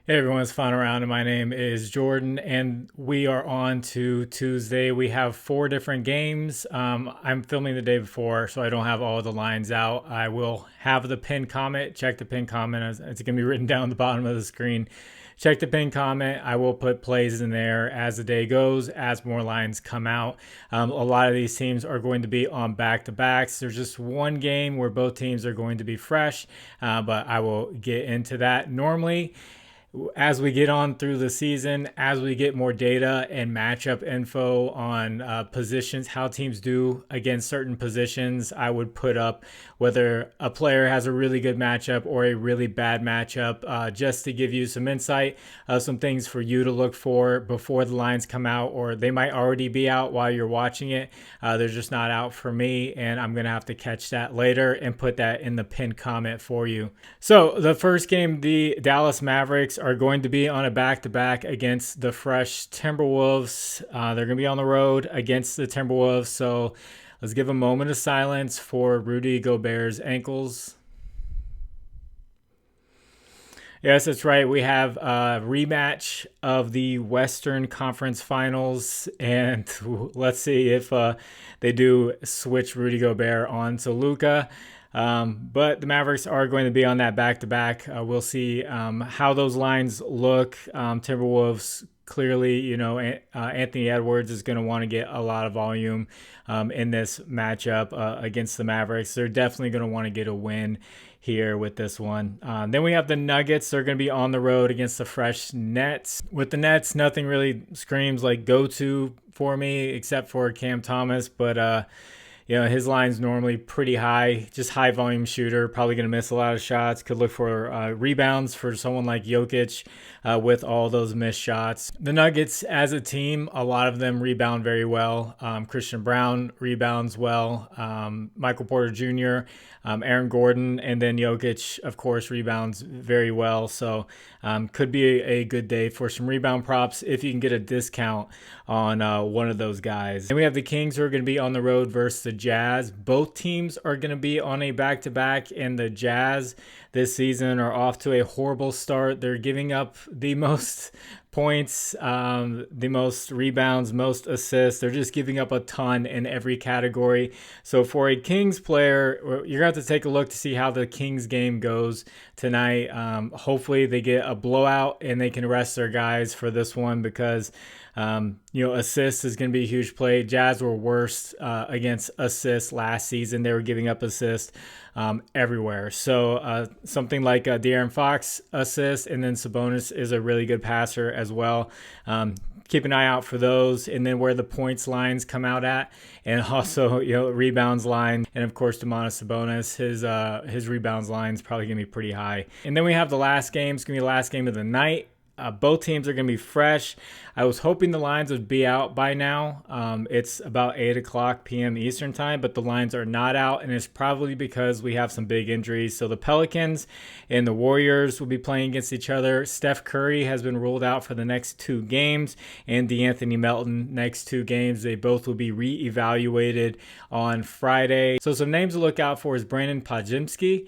Hey everyone, it's Fun Around, and my name is Jordan, and we are on to Tuesday. We have four different games. I'm filming the day before, so I don't have all the lines out. I will have the pinned comment. Check the pinned comment. It's going to be written down at the bottom of the screen. Check the pinned comment. I will put plays in there as the day goes, as more lines come out. A lot of these teams are going to be on back-to-backs. There's just one game where both teams are going to be fresh, but I will get into that. Normally, as we get on through the season, as we get more data and matchup info on positions, how teams do against certain positions, I would put up whether a player has a really good matchup or a really bad matchup, just to give you some insight, some things for you to look for before the lines come out, or they might already be out while you're watching it. They're just not out for me, and I'm going to have to catch that later and put that in the pinned comment for you. So the first game, the Dallas Mavericks are going to be on a back-to-back against the fresh Timberwolves. They're going to be on the road against the Timberwolves. So let's give a moment of silence for Rudy Gobert's ankles. Yes, that's right. We have a rematch of the Western Conference Finals, and let's see if they do switch Rudy Gobert on to Luka. But the Mavericks are going to be on that back to back. We'll see how those lines look. Timberwolves clearly, Anthony Edwards is going to want to get a lot of volume in this matchup against the Mavericks. They're definitely going to want to get a win here with this one. Then we have the Nuggets. They're going to be on the road against the fresh Nets. With the Nets, nothing really screams like go-to for me except for Cam Thomas, but his line's normally pretty high, just high volume shooter, probably going to miss a lot of shots. Could look for rebounds for someone like Jokic with all those missed shots. The Nuggets as a team, a lot of them rebound very well. Christian Brown rebounds well. Michael Porter Jr., Aaron Gordon, and then Jokic, of course, rebounds very well. So could be a good day for some rebound props if you can get a discount on one of those guys. And we have the Kings who are going to be on the road versus the Jazz. Both teams are going to be on a back-to-back, and the Jazz this season are off to a horrible start. They're giving up the most points, the most rebounds, most assists. They're just giving up a ton in every category. So for a Kings player, you're going to have to take a look to see how the Kings game goes tonight. Hopefully they get a blowout and they can rest their guys for this one because assists is going to be a huge play. Jazz were worst against assists last season. They were giving up assists everywhere. So something like De'Aaron Fox assist, and then Sabonis is a really good passer as well. Keep an eye out for those, and then where the points lines come out at, and also rebounds line, and of course Domantas Sabonis, his rebounds line is probably gonna be pretty high. And then we have the last game. It's gonna be the last game of the night. Both teams are going to be fresh. I was hoping the lines would be out by now. It's about 8 o'clock p.m. Eastern time, but the lines are not out, and it's probably because we have some big injuries. So the Pelicans and the Warriors will be playing against each other. Steph Curry has been ruled out for the next two games, and DeAnthony Melton next two games. They both will be reevaluated on Friday. So some names to look out for is Brandon Podziemski,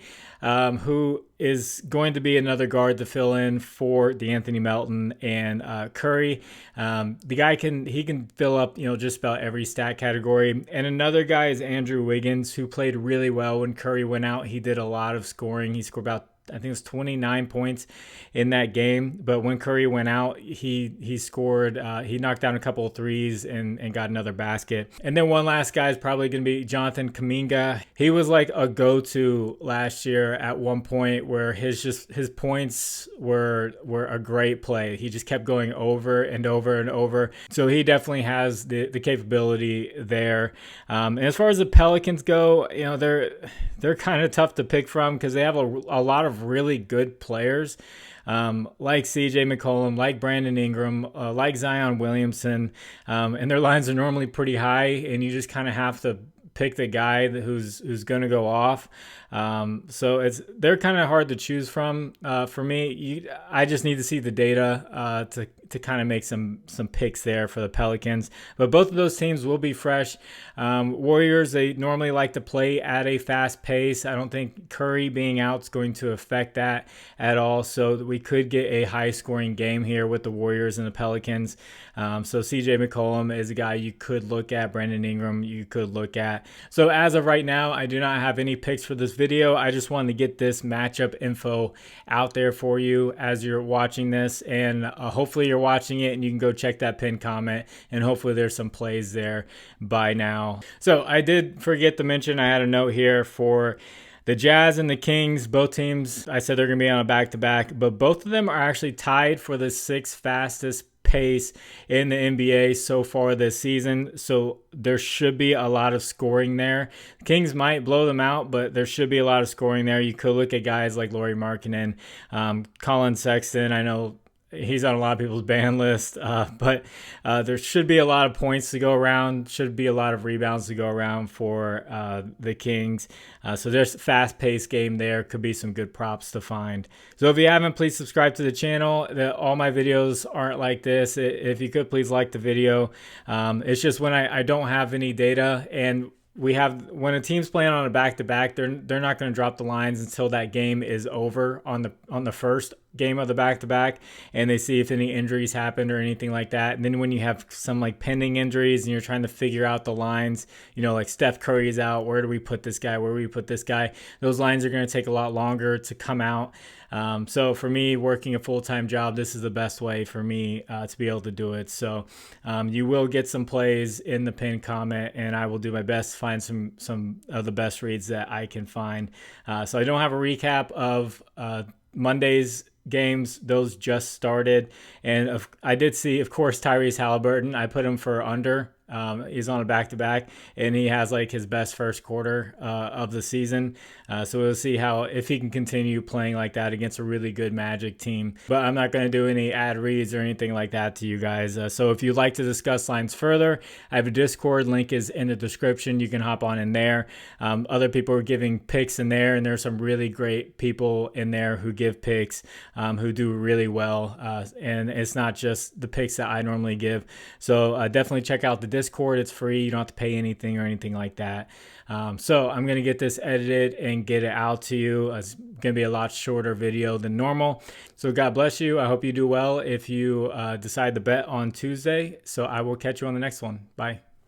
who is going to be another guard to fill in for DeAnthony Melton and Curry. The guy can fill up just about every stat category. And another guy is Andrew Wiggins, who played really well when Curry went out. He did a lot of scoring. He scored about, I think it was 29 points in that game. But when Curry went out, he scored. He knocked down a couple of threes and got another basket. And then one last guy is probably going to be Jonathan Kuminga. He was like a go-to last year at one point where his points were a great play. He just kept going over and over and over. So he definitely has the capability there. And as far as the Pelicans go, they're kind of tough to pick from because they have a lot of really good players, like CJ McCollum, like Brandon Ingram, like Zion Williamson, and their lines are normally pretty high, and you just kind of have to pick the guy who's going to go off. So they're kind of hard to choose from. For me, I just need to see the data to kind of make some picks there for the Pelicans. But both of those teams will be fresh. Warriors, they normally like to play at a fast pace. I don't think Curry being out is going to affect that at all. So we could get a high-scoring game here with the Warriors and the Pelicans. So CJ McCollum is a guy you could look at. Brandon Ingram you could look at. So as of right now, I do not have any picks for this video. I just wanted to get this matchup info out there for you as you're watching this, and hopefully you're watching it and you can go check that pinned comment, and hopefully there's some plays there by now. So I did forget to mention, I had a note here for the Jazz and the Kings. Both teams, I said they're going to be on a back-to-back, but both of them are actually tied for the 6th fastest pace in the NBA so far this season. So there should be a lot of scoring there. The Kings might blow them out, but there should be a lot of scoring there. You could look at guys like Lauri Markkanen, Colin Sexton. I know he's on a lot of people's ban list, but there should be a lot of points to go around, should be a lot of rebounds to go around for the Kings. So there's a fast-paced game there. Could be some good props to find. So if you haven't, please subscribe to the channel. All my videos aren't like this. If you could, please like the video. It's just when I don't have any data, and when a team's playing on a back-to-back, they're not going to drop the lines until that game is over on the first game of the back-to-back, and they see if any injuries happened or anything like that. And then when you have some like pending injuries and you're trying to figure out the lines, like Steph Curry's out, where do we put this guy? Where do we put this guy? Those lines are going to take a lot longer to come out. So for me, working a full-time job, this is the best way for me to be able to do it. So you will get some plays in the pinned comment, and I will do my best to find some of the best reads that I can find. So I don't have a recap of Monday's games. Those just started, and I did see, of course, Tyrese Halliburton. I put him for under. He's on a back-to-back, and he has like his best first quarter of the season. So we'll see if he can continue playing like that against a really good Magic team. But I'm not going to do any ad reads or anything like that to you guys. So if you'd like to discuss lines further, I have a Discord. Link is in the description. You can hop on in there. Other people are giving picks in there, and there's some really great people in there who give picks, who do really well. And it's not just the picks that I normally give. So definitely check out the Discord. It's free. You don't have to pay anything or anything like that. So I'm going to get this edited and get it out to you. It's going to be a lot shorter video than normal. So God bless you. I hope you do well if you decide to bet on Tuesday. So I will catch you on the next one. Bye.